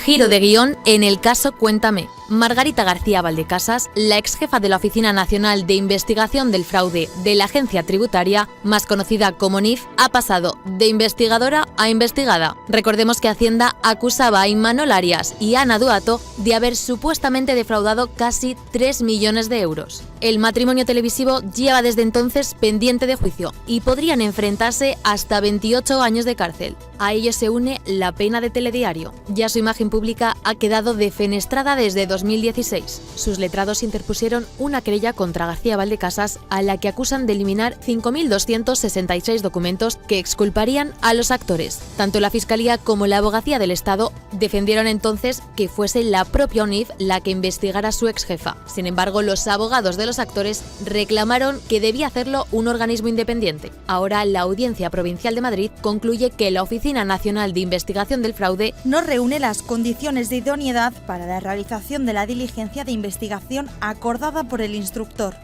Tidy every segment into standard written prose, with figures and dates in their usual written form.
Giro de guión en el caso Cuéntame. Margarita García Valdecasas, la exjefa de la Oficina Nacional de Investigación del Fraude de la Agencia Tributaria, más conocida como NIF, ha pasado de investigadora a investigada. Recordemos que Hacienda acusaba a Imanol Arias y a Ana Duato de haber supuestamente defraudado casi 3 millones de euros. El matrimonio televisivo lleva desde entonces pendiente de juicio y podrían enfrentarse hasta 28 años de cárcel. A ello se une la pena de Telediario. Ya su imagen pública ha quedado defenestrada desde 2016. Sus letrados interpusieron una querella contra García Valdecasas a la que acusan de eliminar 5.266 documentos que exculparían a los actores. Tanto la Fiscalía como la Abogacía del Estado defendieron entonces que fuese la propia ONIF la que investigara a su exjefa. Sin embargo, los abogados de los actores reclamaron que debía hacerlo un organismo independiente. Ahora la Audiencia Provincial de Madrid concluye que la Oficina Nacional de Investigación del Fraude no reúne las condiciones de idoneidad para la realización de la diligencia de investigación acordada por el instructor.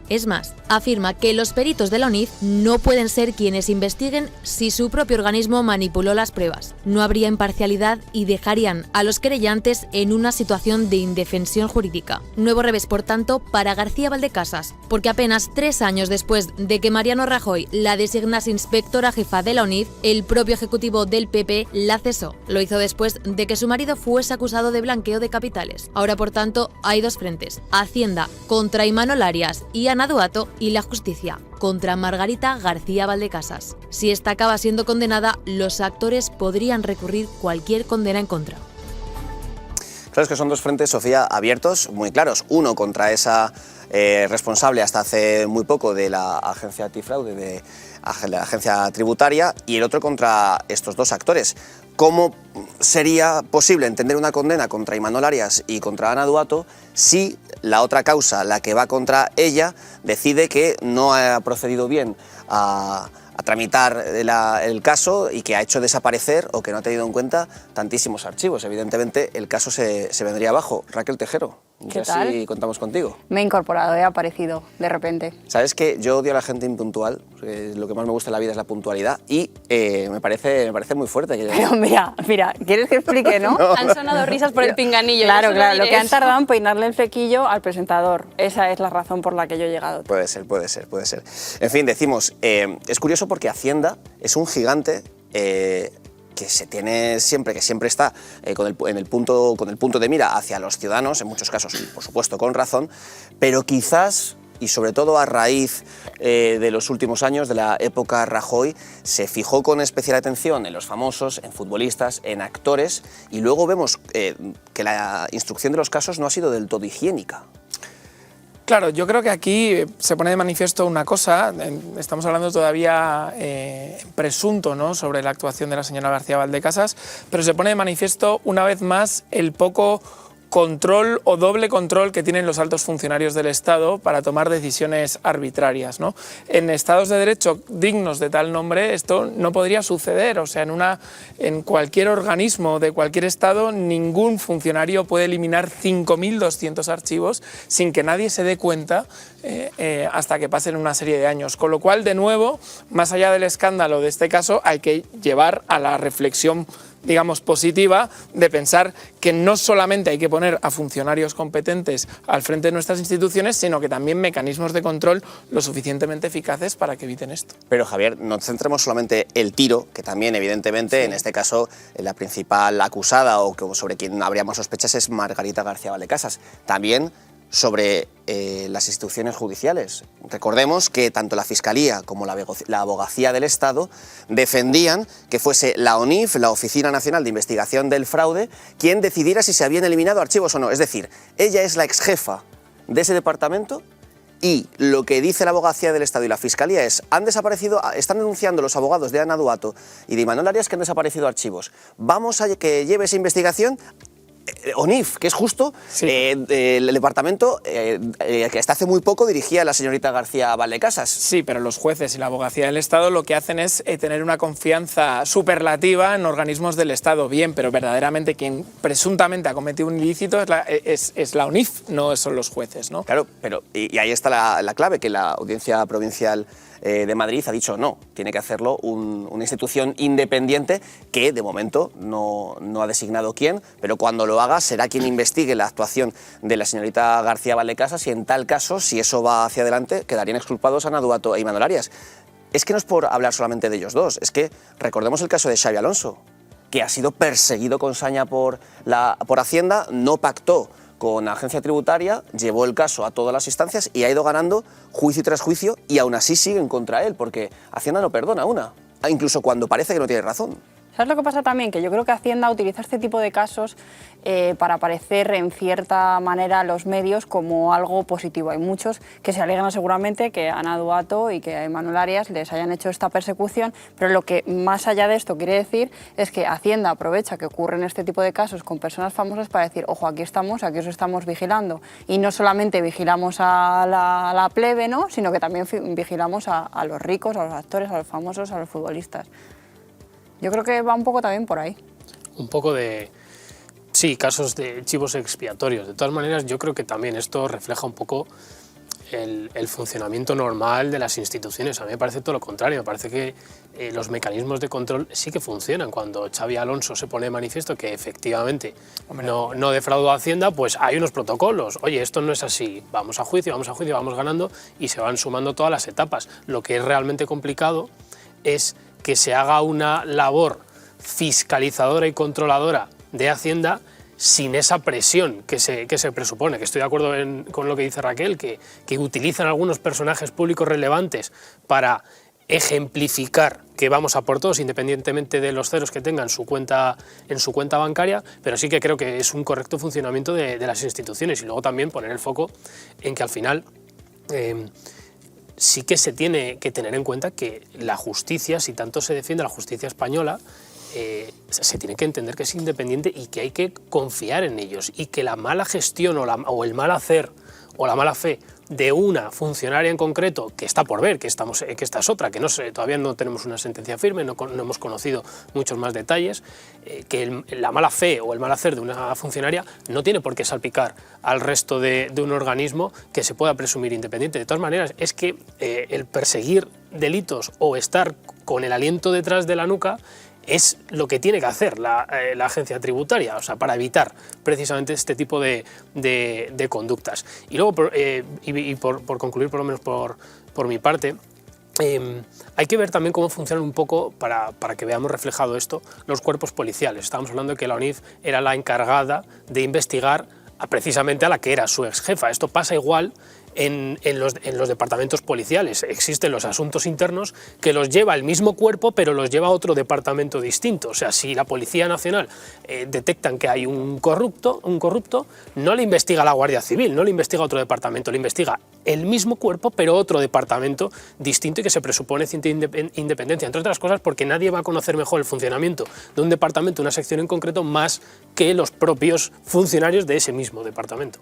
Es más, afirma que los peritos de la ONIF no pueden ser quienes investiguen si su propio organismo manipuló las pruebas. No habría imparcialidad y dejarían a los querellantes en una situación de indefensión jurídica. Nuevo revés, por tanto, para García Valdecasas, porque apenas 3 años después de que Mariano Rajoy la designase inspectora jefa de la ONIF, el propio ejecutivo del PP la cesó. Lo hizo después de que su marido fuese acusado de blanqueo de capitales. Ahora, por tanto, hay dos frentes: Hacienda contra Imanol Arias y Ana Duato, y la justicia contra Margarita García Valdecasas. Si esta acaba siendo condenada, los actores podrían recurrir cualquier condena en contra. Claro, es que son dos frentes, Sofía, abiertos, muy claros. Uno contra esa responsable hasta hace muy poco de la agencia antifraude, de la agencia tributaria, y el otro contra estos dos actores. ¿Cómo sería posible entender una condena contra Imanol Arias y contra Ana Duato si la otra causa, la que va contra ella, decide que no ha procedido bien a tramitar el caso y que ha hecho desaparecer o que no ha tenido en cuenta tantísimos archivos? Evidentemente el caso se vendría abajo. Raquel Tejero, ¿qué tal? Así contamos contigo. Me he incorporado, he aparecido de repente. Sabes que yo odio a la gente impuntual, porque lo que más me gusta en la vida es la puntualidad, y me parece muy fuerte. Pero mira, ¿quieres que explique, no? No. Han sonado risas por el pinganillo. Claro, lo que han tardado en peinarle el flequillo al presentador. Esa es la razón por la que yo he llegado. Puede ser. En fin, decimos, es curioso porque Hacienda es un gigante que se tiene siempre, que siempre está con el punto de mira hacia los ciudadanos, en muchos casos, por supuesto, con razón, pero quizás, y sobre todo a raíz de los últimos años, de la época Rajoy, se fijó con especial atención en los famosos, en futbolistas, en actores, y luego vemos que la instrucción de los casos no ha sido del todo higiénica. Claro, yo creo que aquí se pone de manifiesto una cosa. Estamos hablando todavía presunto, ¿no?, sobre la actuación de la señora García Valdecasas, pero se pone de manifiesto una vez más el poco control o doble control que tienen los altos funcionarios del Estado para tomar decisiones arbitrarias, ¿no? En estados de derecho dignos de tal nombre esto no podría suceder. O sea, en cualquier organismo de cualquier Estado ningún funcionario puede eliminar 5.200 archivos sin que nadie se dé cuenta hasta que pasen una serie de años. Con lo cual, de nuevo, más allá del escándalo de este caso, hay que llevar a la reflexión, digamos, positiva, de pensar que no solamente hay que poner a funcionarios competentes al frente de nuestras instituciones, sino que también mecanismos de control lo suficientemente eficaces para que eviten esto. Pero, Javier, no centremos solamente el tiro, que también, evidentemente, sí, en este caso, la principal acusada o sobre quien habríamos sospechas es Margarita García Valdecasas. También sobre las instituciones judiciales. Recordemos que tanto la Fiscalía como la Abogacía del Estado defendían que fuese la ONIF, la Oficina Nacional de Investigación del Fraude, quien decidiera si se habían eliminado archivos o no. Es decir, ella es la exjefa de ese departamento y lo que dice la Abogacía del Estado y la Fiscalía es: están denunciando los abogados de Ana Duato y de Imanol Arias que han desaparecido archivos. Vamos a que lleve esa investigación ONIF, que es justo sí, el departamento que hasta hace muy poco dirigía la señorita García Valdecasas. Sí, pero los jueces y la Abogacía del Estado lo que hacen es tener una confianza superlativa en organismos del Estado. Bien, pero verdaderamente quien presuntamente ha cometido un ilícito es la ONIF, no son los jueces, ¿no? Claro, pero y ahí está la clave, que la Audiencia Provincial de Madrid ha dicho no, tiene que hacerlo una institución independiente que de momento no ha designado quién, pero cuando lo haga será quien investigue la actuación de la señorita García Valdecasas y en tal caso, si eso va hacia adelante, quedarían exculpados Ana Duato e Imanol Arias. Es que no es por hablar solamente de ellos dos, es que recordemos el caso de Xabi Alonso, que ha sido perseguido con saña por Hacienda, no pactó con la agencia tributaria, llevó el caso a todas las instancias y ha ido ganando juicio tras juicio y aún así siguen contra él, porque Hacienda no perdona una, incluso cuando parece que no tiene razón. ¿Sabes lo que pasa también? Que yo creo que Hacienda utiliza este tipo de casos para aparecer en cierta manera a los medios como algo positivo. Hay muchos que se alegran seguramente que a Ana Duato y que a Imanol Arias les hayan hecho esta persecución, pero lo que más allá de esto quiere decir es que Hacienda aprovecha que ocurren este tipo de casos con personas famosas para decir, ojo, aquí os estamos vigilando. Y no solamente vigilamos a la plebe, ¿no?, sino que también vigilamos a los ricos, a los actores, a los famosos, a los futbolistas. Yo creo que va un poco también por ahí. Un poco de, sí, casos de chivos expiatorios. De todas maneras, yo creo que también esto refleja un poco el funcionamiento normal de las instituciones. A mí me parece todo lo contrario. Me parece que los mecanismos de control sí que funcionan. Cuando Xabi Alonso se pone de manifiesto que efectivamente no defraudó a Hacienda, pues hay unos protocolos. Oye, esto no es así. Vamos a juicio, vamos ganando y se van sumando todas las etapas. Lo que es realmente complicado es que se haga una labor fiscalizadora y controladora de Hacienda sin esa presión que se presupone, que estoy de acuerdo con lo que dice Raquel, que utilizan algunos personajes públicos relevantes para ejemplificar que vamos a por todos, independientemente de los ceros que tengan en su cuenta bancaria, pero sí que creo que es un correcto funcionamiento de las instituciones y luego también poner el foco en que al final sí que se tiene que tener en cuenta que la justicia, si tanto se defiende la justicia española, se tiene que entender que es independiente y que hay que confiar en ellos y que la mala gestión o el mal hacer o la mala fe de una funcionaria en concreto, que está por ver, que esta es otra, que todavía no tenemos una sentencia firme, no hemos conocido muchos más detalles, que la mala fe o el mal hacer de una funcionaria no tiene por qué salpicar al resto de un organismo que se pueda presumir independiente. De todas maneras, es que el perseguir delitos o estar con el aliento detrás de la nuca es lo que tiene que hacer la agencia tributaria, o sea, para evitar precisamente este tipo de conductas. Y luego, por concluir, por lo menos por mi parte, hay que ver también cómo funcionan un poco, para que veamos reflejado esto, los cuerpos policiales. Estábamos hablando de que la ONIF era la encargada de investigar precisamente a la que era su ex jefa. Esto pasa igual en los departamentos policiales. Existen los asuntos internos que los lleva el mismo cuerpo, pero los lleva a otro departamento distinto. O sea, si la Policía Nacional detectan que hay un corrupto, no le investiga la Guardia Civil, no le investiga otro departamento, le investiga el mismo cuerpo, pero otro departamento distinto y que se presupone cierta independencia. Entre otras cosas, porque nadie va a conocer mejor el funcionamiento de un departamento, una sección en concreto, más que los propios funcionarios de ese mismo departamento.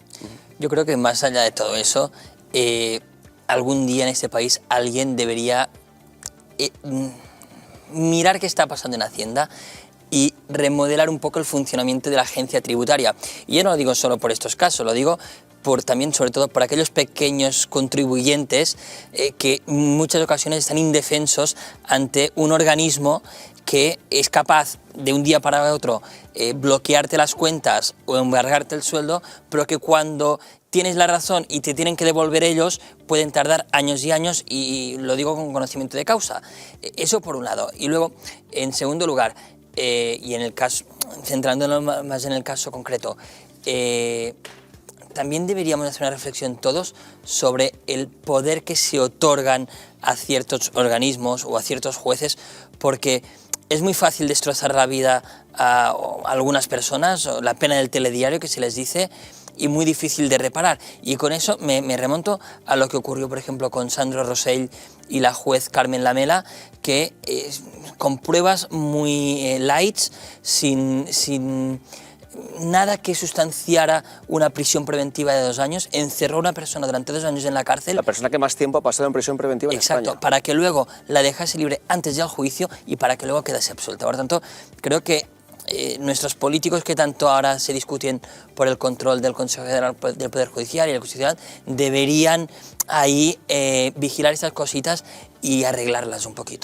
Yo creo que más allá de todo eso, algún día en este país alguien debería mirar qué está pasando en Hacienda y remodelar un poco el funcionamiento de la agencia tributaria. Y yo no lo digo solo por estos casos, lo digo también, sobre todo, por aquellos pequeños contribuyentes que en muchas ocasiones están indefensos ante un organismo que es capaz de un día para otro bloquearte las cuentas o embargarte el sueldo, pero que cuando tienes la razón y te tienen que devolver ellos, pueden tardar años y años, y lo digo con conocimiento de causa. Eso por un lado. Y luego, en segundo lugar, y en el caso, centrándonos más en el caso concreto, también deberíamos hacer una reflexión todos sobre el poder que se otorgan a ciertos organismos o a ciertos jueces, porque es muy fácil destrozar la vida a algunas personas, o la pena del telediario que se les dice, y muy difícil de reparar. Y con eso me remonto a lo que ocurrió, por ejemplo, con Sandro Rosell y la juez Carmen Lamela, que con pruebas muy light, sin nada que sustanciara una prisión preventiva de 2 años, encerró a una persona durante 2 años en la cárcel. La persona que más tiempo ha pasado en prisión preventiva en España. Exacto, para que luego la dejase libre antes del juicio y para que luego quedase absuelta. Por tanto, creo que nuestros políticos, que tanto ahora se discuten por el control del Consejo General del Poder Judicial y el Constitucional, deberían ahí vigilar estas cositas y arreglarlas un poquito.